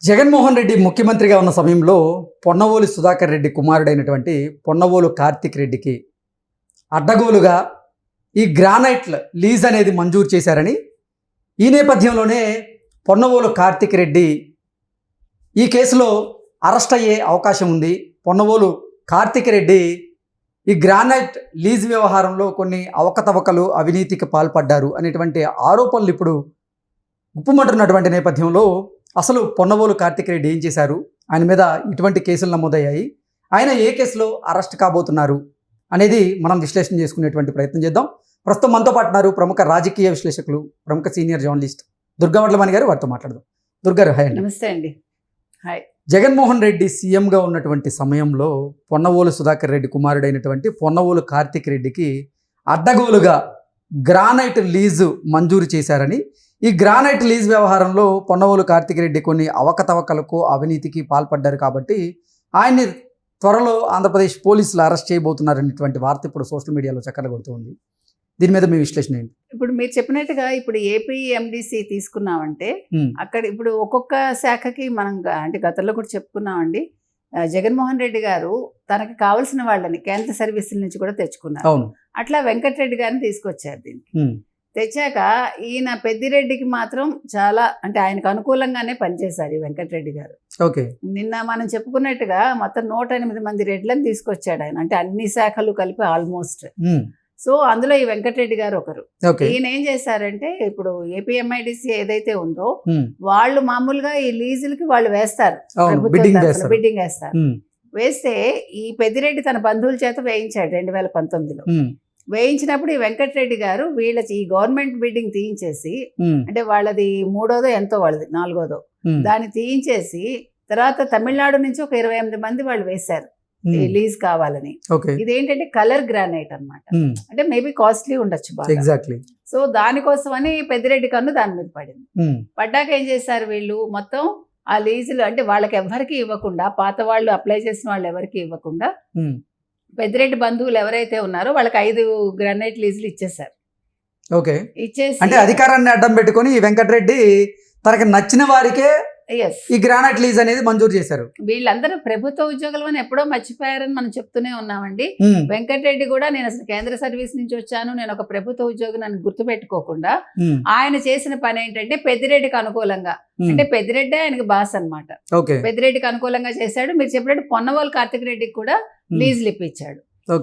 జగన్మోహన్ రెడ్డి ముఖ్యమంత్రిగా ఉన్న సమయంలో పొన్నవోలు సుధాకర్ రెడ్డి కుమారుడైనటువంటి పొన్నవోలు కార్తిక్ రెడ్డికి అడ్డగోలుగా ఈ గ్రానైట్ల లీజ్ అనేది మంజూరు చేశారని, ఈ నేపథ్యంలోనే పొన్నవోలు కార్తిక్ రెడ్డి ఈ కేసులో అరెస్ట్ అయ్యే అవకాశం ఉంది. పొన్నవోలు కార్తిక్ రెడ్డి ఈ గ్రానైట్ లీజ్ వ్యవహారంలో కొన్ని అవకతవకలు, అవినీతికి పాల్పడ్డారు అనేటువంటి ఆరోపణలు ఇప్పుడు గుప్పుమంటున్నటువంటి నేపథ్యంలో అసలు పొన్నవోలు కార్తిక్ రెడ్డి ఏం చేశారు, ఆయన మీద ఇటువంటి కేసులు నమోదయ్యాయి, ఆయన ఏ కేసులో అరెస్ట్ కాబోతున్నారు అనేది మనం విశ్లేషణ చేసుకునేటువంటి ప్రయత్నం చేద్దాం. ప్రస్తుతం మనతో పాటున్నారు ప్రముఖ రాజకీయ విశ్లేషకులు, ప్రముఖ సీనియర్ జర్నలిస్ట్ దుర్గా వడ్లమణి గారు. వారితో మాట్లాడదాం. దుర్గారు, హాయ్ అండి. నమస్తే అండి. హాయ్. జగన్మోహన్ రెడ్డి సీఎంగా ఉన్నటువంటి సమయంలో పొన్నవోలు సుధాకర్ రెడ్డి కుమారుడైనటువంటి పొన్నవోలు కార్తిక్ రెడ్డికి అడ్డగోలుగా గ్రానైట్ లీజు మంజూరు చేశారని, ఈ గ్రానైట్ లీజ్ వ్యవహారంలో పొన్నవోలు కార్తిక్ రెడ్డి కొన్ని అవకతవకలకు, అవినీతికి పాల్పడ్డారు కాబట్టి ఆయన్ని త్వరలో ఆంధ్రప్రదేశ్ పోలీసులు అరెస్ట్ చేయబోతున్నారనేటువంటి వార్త ఇప్పుడు సోషల్ మీడియాలో చక్కర్లు కొడుతుంది. దీని మీద మీ విశ్లేషణ ఏంటి? ఇప్పుడు మీరు చెప్పినట్టుగా ఇప్పుడు ఏపీ ఎండిసి తీసుకున్నామంటే అక్కడ ఇప్పుడు ఒక్కొక్క శాఖకి మనం అంటే గతంలో కూడా చెప్పుకున్నామండి. జగన్మోహన్ రెడ్డి గారు తనకి కావాల్సిన వాళ్ళని కేంద్ర సర్వీసుల నుంచి కూడా తెచ్చుకున్నారు. అట్లా వెంకటరెడ్డి గారిని తీసుకొచ్చారు. దీనికి తెచ్చాక ఈయన పెద్దిరెడ్డికి మాత్రం చాలా అంటే ఆయనకు అనుకూలంగానే పనిచేశారు ఈ వెంకటరెడ్డి గారు. ఓకే. నిన్న మనం చెప్పుకున్నట్టుగా మొత్తం 108 మంది రెడ్లను తీసుకొచ్చాడు ఆయన, అంటే అన్ని శాఖలు కలిపి ఆల్మోస్ట్. సో అందులో ఈ వెంకటరెడ్డి గారు ఒకరు. ఈయన ఏం చేశారంటే ఇప్పుడు ఏపీఎంఐడిసి ఏదైతే ఉందో వాళ్ళు మామూలుగా ఈ లీజులకి వాళ్ళు వేస్తారు, బిడ్డింగ్ వేస్తారు. వేస్తే ఈ పెద్దిరెడ్డి తన బంధువుల చేత వేయించాడు 2019లో. వేయించినప్పుడు ఈ వెంకటరెడ్డి గారు ఈ గవర్నమెంట్ బిడ్డింగ్ తీయించేసి, అంటే వాళ్ళది 3వదో ఎంతో, వాళ్ళది 4వదో, దాన్ని తీయించేసి తర్వాత తమిళనాడు నుంచి ఒక 28 మంది వాళ్ళు వేశారు లీజ్ కావాలని. ఇదేంటంటే కలర్ గ్రానైట్ అన్నమాట, అంటే మేబీ కాస్ట్లీ ఉండొచ్చు బాగా. సో దానికోసమని పెద్దిరెడ్డి కన్ను దాని మీద పడింది. పడ్డాక ఏం చేశారు వీళ్ళు, మొత్తం ఆ లీజులు అంటే వాళ్ళకి ఎవరికి ఇవ్వకుండా, పాత వాళ్ళు అప్లై చేసిన వాళ్ళు ఎవరికి ఇవ్వకుండా పెద్దిరెడ్డి బంధువులు ఎవరైతే ఉన్నారో వాళ్ళకి 5 గ్రానైట్ లీజులు ఇచ్చేసారు. ఓకే. ఇచ్చేసి అంటే అధికారాన్ని అడ్డం పెట్టుకొని ఈ వెంకటరెడ్డి తనకి నచ్చిన వారికే ఈ గ్రానైట్ లీజ్ అనేది మంజూరు చేశారు. వీళ్ళందరూ ప్రభుత్వ ఉద్యోగులు అని ఎప్పుడో మర్చిపోయారని మనం చెప్తూనే ఉన్నామండి. వెంకటరెడ్డి కూడా నేను అసలు కేంద్ర సర్వీస్ నుంచి వచ్చాను, నేను ఒక ప్రభుత్వ ఉద్యోగిని అని గుర్తుపెట్టుకోకుండా ఆయన చేసిన పని ఏంటంటే పెద్దిరెడ్డికి అనుకూలంగా, అంటే పెద్దిరెడ్డి ఆయనకి బాస్ అన్నమాట, పెద్దిరెడ్డికి అనుకూలంగా చేశాడు. మీరు చెప్పినట్టు పొన్నవోలు కార్తిక్ రెడ్డికి కూడా లీజులు ఇప్పించాడు.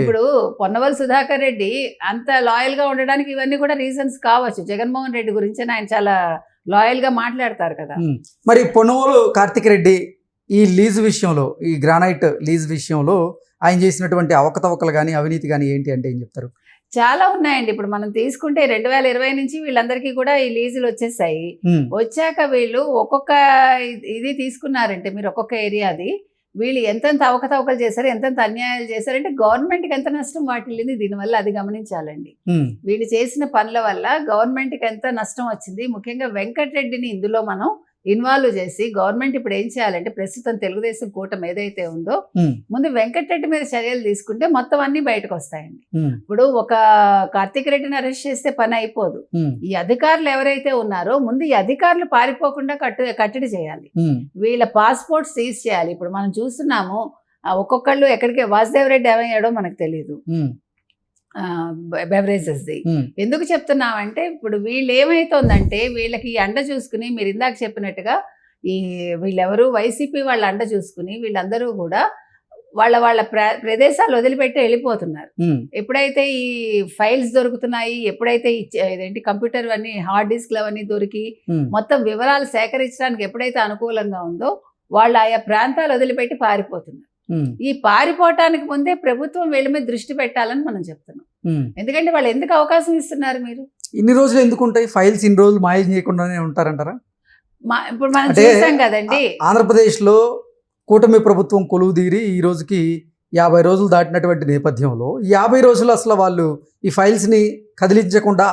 ఇప్పుడు పొన్నవోలు సుధాకర్ రెడ్డి అంత లాయల్ గా ఉండడానికి ఇవన్నీ కూడా రీజన్స్ కావచ్చు. జగన్మోహన్ రెడ్డి గురించి ఆయన చాలా లాయల్ గా మాట్లాడతారు కదా. మరి పొన్నవోలు కార్తిక్ రెడ్డి ఈ లీజ్ విషయంలో, ఈ గ్రానైట్ లీజ్ విషయంలో ఆయన చేసినటువంటి అవకతవకలు కానీ, అవినీతి కానీ ఏంటి అంటే ఏం చెప్తారు? చాలా ఉన్నాయండి. ఇప్పుడు మనం తీసుకుంటే 2020 నుంచి వీళ్ళందరికీ కూడా ఈ లీజులు వచ్చేసాయి. వచ్చాక వీళ్ళు ఒక్కొక్క ఇది తీసుకున్నారంటే, మీరు ఒక్కొక్క ఏరియాది వీళ్ళు ఎంతెంత అవకతవకలు చేశారు, ఎంతెంత అన్యాయాలు చేశారంటే గవర్నమెంట్కి ఎంత నష్టం వాటిల్లింది దీనివల్ల, అది గమనించాలండి. వీళ్ళు చేసిన పనుల వల్ల గవర్నమెంట్కి ఎంత నష్టం వచ్చింది. ముఖ్యంగా వెంకటరెడ్డిని ఇందులో మనం ఇన్వాల్వ్ చేసి గవర్నమెంట్ ఇప్పుడు ఏం చేయాలంటే, ప్రస్తుతం తెలుగుదేశం కూటమి ఏదైతే ఉందో ముందు వెంకటరెడ్డి మీద చర్యలు తీసుకుంటే మొత్తం అన్ని బయటకు వస్తాయండి. ఇప్పుడు ఒక కార్తిక్ రెడ్డిని అరెస్ట్ చేస్తే పని అయిపోదు. ఈ అధికారులు ఎవరైతే ఉన్నారో ముందు ఈ అధికారులు పారిపోకుండా కట్టడి చేయాలి, వీళ్ళ పాస్పోర్ట్ సీజ్ చేయాలి. ఇప్పుడు మనం చూస్తున్నాము ఒక్కొక్కళ్ళు ఎక్కడికి, వాసుదేవ్ రెడ్డి ఏమయ్యాడో మనకు తెలియదు బెవరేజెస్ది. ఎందుకు చెప్తున్నామంటే ఇప్పుడు వీళ్ళు ఏమైతుందంటే వీళ్ళకి ఈ అండ చూసుకుని, మీరు ఇందాక చెప్పినట్టుగా ఈ వీళ్ళెవరు వైసీపీ వాళ్ళ అండ చూసుకుని వీళ్ళందరూ కూడా వాళ్ళ ప్రదేశాలు వదిలిపెట్టి వెళ్ళిపోతున్నారు. ఎప్పుడైతే ఈ ఫైల్స్ దొరుకుతున్నాయి, ఎప్పుడైతే ఇదేంటి కంప్యూటర్ అన్ని హార్డ్ డిస్క్లు అవన్నీ దొరికి మొత్తం వివరాలు సేకరించడానికి ఎప్పుడైతే అనుకూలంగా ఉందో వాళ్ళు ఆయా ప్రాంతాలు వదిలిపెట్టి పారిపోతున్నారు. ఈ పారిపోవటానికి ముందే ప్రభుత్వం వీళ్ళ మీద దృష్టి పెట్టాలని మనం చెప్తున్నాం. ఎందుకంటే వాళ్ళు ఎందుకు అవకాశం ఇస్తున్నారు? మీరు ఇన్ని రోజులు ఎందుకు ఉంటాయి ఫైల్స్, ఇన్ని రోజులు మాయం చేయకుండానే ఉంటారంటారా? ఇప్పుడు మనం చూసాం కదండి, ఆంధ్రప్రదేశ్ లో కూటమి ప్రభుత్వం కొలువుదీరి ఈ రోజుకి 50 రోజులు దాటినటువంటి నేపథ్యంలో 50 రోజులు అసలు వాళ్ళు ఈ ఫైల్స్ ని కదిలించకుండా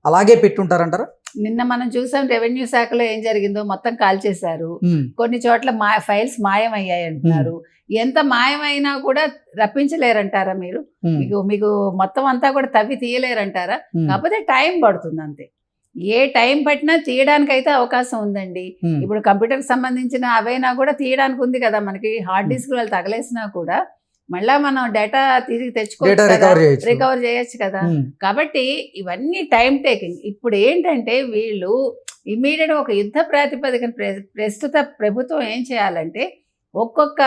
అలాగే పెట్టుంటారంటారా? నిన్న మనం చూసాం రెవెన్యూ శాఖలో ఏం జరిగిందో, మొత్తం కాల్చేశారు. కొన్ని చోట్ల ఫైల్స్ మాయమయ్యాయి అంటున్నారు. ఎంత మాయమైనా కూడా రప్పించలేరంటారా మీరు? మీకు మొత్తం అంతా కూడా తవ్వి తీయలేరంటారా? కాకపోతే టైం పడుతుంది అంతే. ఏ టైం పట్టినా తీయడానికి అయితే అవకాశం ఉందండి. ఇప్పుడు కంప్యూటర్కి సంబంధించిన అవైనా కూడా తీయడానికి ఉంది కదా, మనకి హార్డ్ డిస్క్ వాళ్ళు తగలేసినా కూడా మళ్ళా మనం డేటా తిరిగి తెచ్చుకోవచ్చు, రికవర్ చేయొచ్చు కదా. కాబట్టి ఇవన్నీ టైం టేకింగ్. ఇప్పుడు ఏంటంటే వీళ్ళు ఇమీడియట్ ఒక యుద్ధ ప్రాతిపదికన ప్రస్తుత ప్రభుత్వం ఏం చేయాలంటే ఒక్కొక్క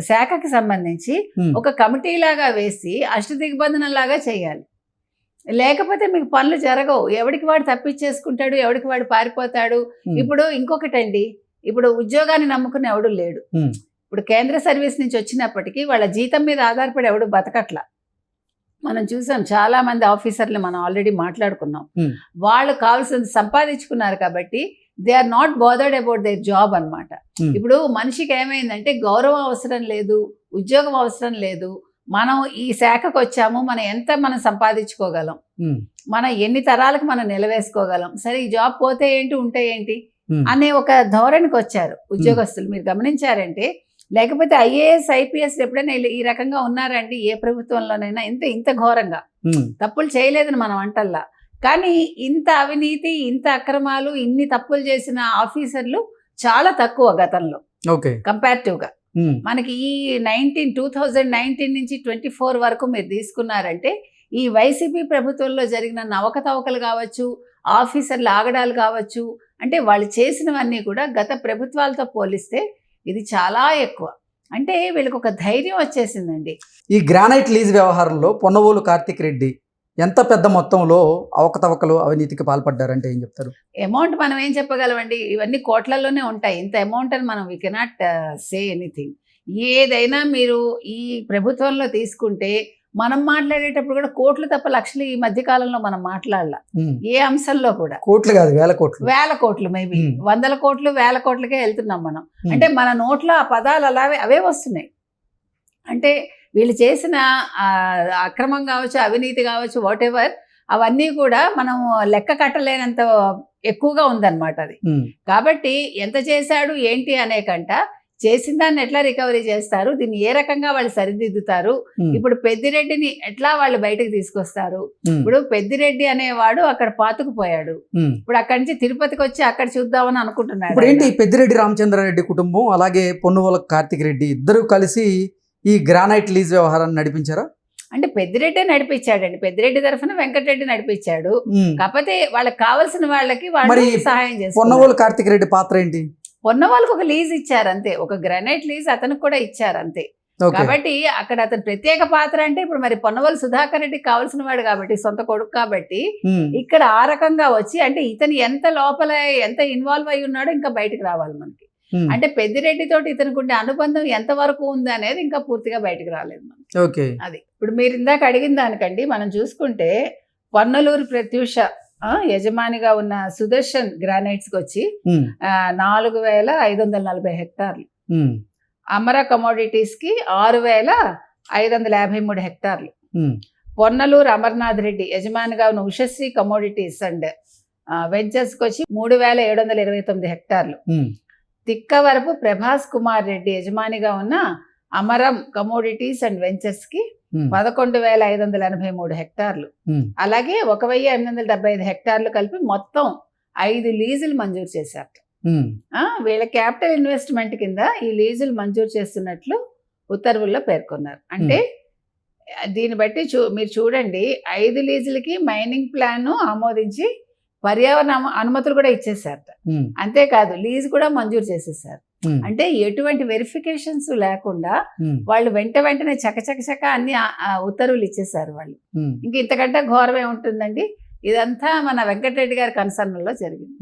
శాఖకి సంబంధించి ఒక కమిటీ లాగా వేసి అష్టదిగ్బంధనం లాగా చేయాలి. లేకపోతే మీకు పనులు జరగవు. ఎవడికి వాడు తప్పించేసుకుంటాడు, ఎవడికి వాడు పారిపోతాడు. ఇప్పుడు ఇంకొకటండి, ఇప్పుడు ఉద్యోగాన్ని నమ్ముకుని ఎవడు లేడు. ఇప్పుడు కేంద్ర సర్వీస్ నుంచి వచ్చినప్పటికీ వాళ్ళ జీతం మీద ఆధారపడి ఎవడు బతకట్లా. మనం చూసాం చాలా మంది ఆఫీసర్లు, మనం ఆల్రెడీ మాట్లాడుకున్నాం. వాళ్ళు కావాల్సింది సంపాదించుకున్నారు కాబట్టి they are not bothered about their job అన్నమాట. ఇప్పుడు మనిషికి ఏమైందంటే గౌరవం అవసరం లేదు, ఉద్యోగం అవసరం లేదు. మనం ఈ శాఖకు వచ్చాము, మనం సంపాదించుకోగలం, మనం ఎన్ని తరాలకు మనం నిలవేసుకోగలం, సరే ఈ జాబ్ పోతే ఏంటి ఉంటే ఏంటి అనే ఒక ధోరణికి వచ్చారు ఉద్యోగస్తులు. మీరు గమనించారంటే, లేకపోతే ఐఏఎస్ ఐపీఎస్ ఎప్పుడైనా ఈ రకంగా ఉన్నారండి ఏ ప్రభుత్వంలోనైనా? ఇంత ఘోరంగా తప్పులు చేయలేదని మనం అంటల్లా, కానీ ఇంత అవినీతి, ఇంత అక్రమాలు, ఇన్ని తప్పులు చేసిన ఆఫీసర్లు చాలా తక్కువ గతంలో కంపారిటివ్గా. మనకి ఈ 2019 నుంచి 24 వరకు మీరు తీసుకున్నారంటే ఈ వైసీపీ ప్రభుత్వంలో జరిగిన అవకతవకలు కావచ్చు, ఆఫీసర్లు ఆగడాలు కావచ్చు, అంటే వాళ్ళు చేసినవన్నీ కూడా గత ప్రభుత్వాలతో పోలిస్తే ఇది చాలా ఎక్కువ. అంటే వీళ్ళకి ఒక ధైర్యం వచ్చేసిందండి. ఈ గ్రానైట్ లీజ్ వ్యవహారంలో పొన్నవోలు కార్తిక్ రెడ్డి ఎంత పెద్ద మొత్తంలో అవకతవకలు, అవినీతికి పాల్పడ్డారంటే ఏం చెప్తారు? అమౌంట్ మనం ఏం చెప్పగలమండి, ఇవన్నీ కోట్లలోనే ఉంటాయి. ఇంత అమౌంట్ అని మనం వి కెనాట్ సే ఎనీథింగ్. ఏదైనా మీరు ఈ ప్రభుత్వంలో తీసుకుంటే మనం మాట్లాడేటప్పుడు కూడా కోట్లు తప్ప లక్షలు ఈ మధ్య కాలంలో మనం మాట్లాడాల. ఏ అంశంలో కూడా కోట్లు కాదు, వేల కోట్లు, మేబీ 100 కోట్లు 1000 కోట్లకే వెళ్తున్నాం మనం. అంటే మన నోట్లో ఆ పదాలు అవే వస్తున్నాయి. అంటే వీళ్ళు చేసిన అక్రమం కావచ్చు, అవినీతి కావచ్చు, వాట్ ఎవర్, అవన్నీ కూడా మనం లెక్క కట్టలేనంత ఎక్కువగా ఉందన్నమాట అది. కాబట్టి ఎంత చేశాడు ఏంటి అనే కంట చేసిన దాన్ని ఎట్లా రికవరీ చేస్తారు, దీన్ని ఏ రకంగా వాళ్ళు సరిదిద్దుతారు, ఇప్పుడు పెద్దిరెడ్డిని ఎట్లా వాళ్ళు బయటకు తీసుకొస్తారు. ఇప్పుడు పెద్దిరెడ్డి అనేవాడు అక్కడ పాతుకుపోయాడు, ఇప్పుడు అక్కడి నుంచి తిరుపతికి వచ్చి అక్కడ చూద్దామని అనుకుంటున్నాడు. ఇప్పుడు ఏంటి, పెద్దిరెడ్డి రామచంద్రారెడ్డి కుటుంబం అలాగే పొన్నువోలు కార్తిక్ రెడ్డి ఇద్దరు కలిసి ఈ గ్రానైట్ లీజ్ వ్యవహారాన్ని నడిపించారా? అంటే పెద్దిరెడ్డి నడిపించాడండి, పెద్దిరెడ్డి తరఫున వెంకటరెడ్డి నడిపించాడు. కాకపోతే వాళ్ళకి కావాల్సిన వాళ్ళకి వాళ్ళు సహాయం చేస్తారు. పొన్నవోలు కార్తిక్ రెడ్డి పాత్ర ఏంటి? పొన్నవాళ్ళకి ఒక లీజ్ ఇచ్చారు అంతే, ఒక గ్రానైట్ లీజ్ అతనికి కూడా ఇచ్చారు అంతే. కాబట్టి అక్కడ అతను ప్రత్యేక పాత్ర అంటే ఇప్పుడు మరి పొన్నవోలు సుధాకర్ రెడ్డికి కావాల్సిన వాడు కాబట్టి, సొంత కొడుకు కాబట్టి ఇక్కడ ఆ రకంగా వచ్చి, అంటే ఇతను ఎంత లోపల ఎంత ఇన్వాల్వ్ అయి ఉన్నాడో ఇంకా బయటకు రావాలి మనకి. అంటే పెద్దిరెడ్డి తోటి ఇతనికి ఉండే అనుబంధం ఎంత వరకు ఉంది అనేది ఇంకా పూర్తిగా బయటకు రాలేదు మనకి. అది ఇప్పుడు మీరు ఇందాక అడిగిన దానికండి మనం చూసుకుంటే పొన్నలూరు ప్రత్యూష యజమానిగా ఉన్న సుదర్శన్ గ్రానైట్స్కి వచ్చి 4540 హెక్టార్లు, అమర కమోడిటీస్కి 6553 హెక్టార్లు, పొన్నలూరు అమర్నాథ్ రెడ్డి యజమానిగా ఉన్న ఉషశ్రీ కమోడిటీస్ అండ్ వెంచర్స్కి వచ్చి 3729 హెక్టార్లు, తిక్కవరపు ప్రభాస్ కుమార్ రెడ్డి యజమానిగా ఉన్న అమరం కమోడిటీస్ అండ్ వెంచర్స్కి 11,583 హెక్టార్లు, అలాగే 1,875 హెక్టార్లు కలిపి మొత్తం 5 లీజులు మంజూరు చేశారు. వీళ్ళ క్యాపిటల్ ఇన్వెస్ట్మెంట్ కింద ఈ లీజులు మంజూరు చేస్తున్నట్లు ఉత్తర్వుల్లో పేర్కొన్నారు. అంటే దీన్ని బట్టి మీరు చూడండి, 5 లీజులకి మైనింగ్ ప్లాన్ ఆమోదించి పర్యావరణ అనుమతులు కూడా ఇచ్చేసారట. అంతేకాదు లీజు కూడా మంజూరు చేసేసారు. అంటే ఎటువంటి వెరిఫికేషన్స్ లేకుండా వాళ్ళు వెంటనే చకచక అన్ని ఉత్తర్వులు ఇచ్చేసారు వాళ్ళు. ఇంక ఇంతకంటే ఘోరమే ఉంటుందండి. ఇదంతా మన వెంకటరెడ్డి గారి కన్సర్న్లో జరిగింది.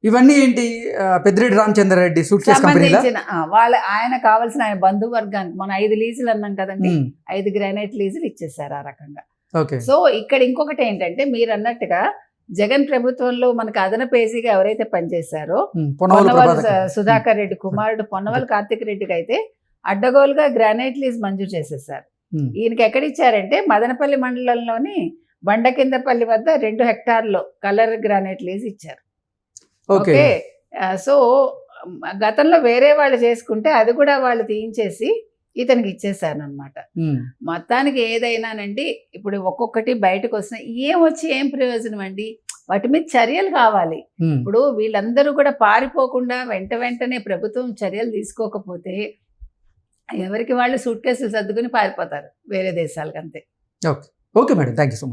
ఇవన్నీ ఏంటి, పెద్దిరెడ్డి రామచంద్రారెడ్డి సంబంధించిన ఆయన కావాల్సిన ఆయన బంధువర్గానికి మన 5 లీజులు అన్నాం కదండి, 5 గ్రానైట్ లీజులు ఇచ్చేసారు ఆ రకంగా. సో ఇక్కడ ఇంకొకటి ఏంటంటే మీరు అన్నట్టుగా జగన్ ప్రభుత్వంలో మనకు అదనపు ఏజీగా ఎవరైతే పనిచేశారో పొన్నవోలు సుధాకర్ రెడ్డి కుమారుడు పొన్నవోలు కార్తిక్ రెడ్డికి అయితే అడ్డగోలుగా గ్రానైట్ లీజ్ మంజూరు చేసేసారు. ఈయనకి ఎక్కడిచ్చారంటే మదనపల్లి మండలంలోని బండకిందపల్లి వద్ద 2 హెక్టార్లో కలర్ గ్రానైట్ లీజ్ ఇచ్చారు. ఓకే, సో గతంలో వేరే వాళ్ళు చేసుకుంటే అది కూడా వాళ్ళు తీయించేసి ఇతనికి ఇచ్చేసాను అనమాట. మొత్తానికి ఏదైనానండి ఇప్పుడు ఒక్కొక్కటి బయటకు వస్తున్నాయి, ఏం ప్రయోజనం అండి? వాటి మీద చర్యలు కావాలి. ఇప్పుడు వీళ్ళందరూ కూడా పారిపోకుండా వెంటనే ప్రభుత్వం చర్యలు తీసుకోకపోతే ఎవరికి వాళ్ళు సూట్ కేసులు సర్దుకుని పారిపోతారు వేరే దేశాలకు, అంతే. Okay madam, thank you so much.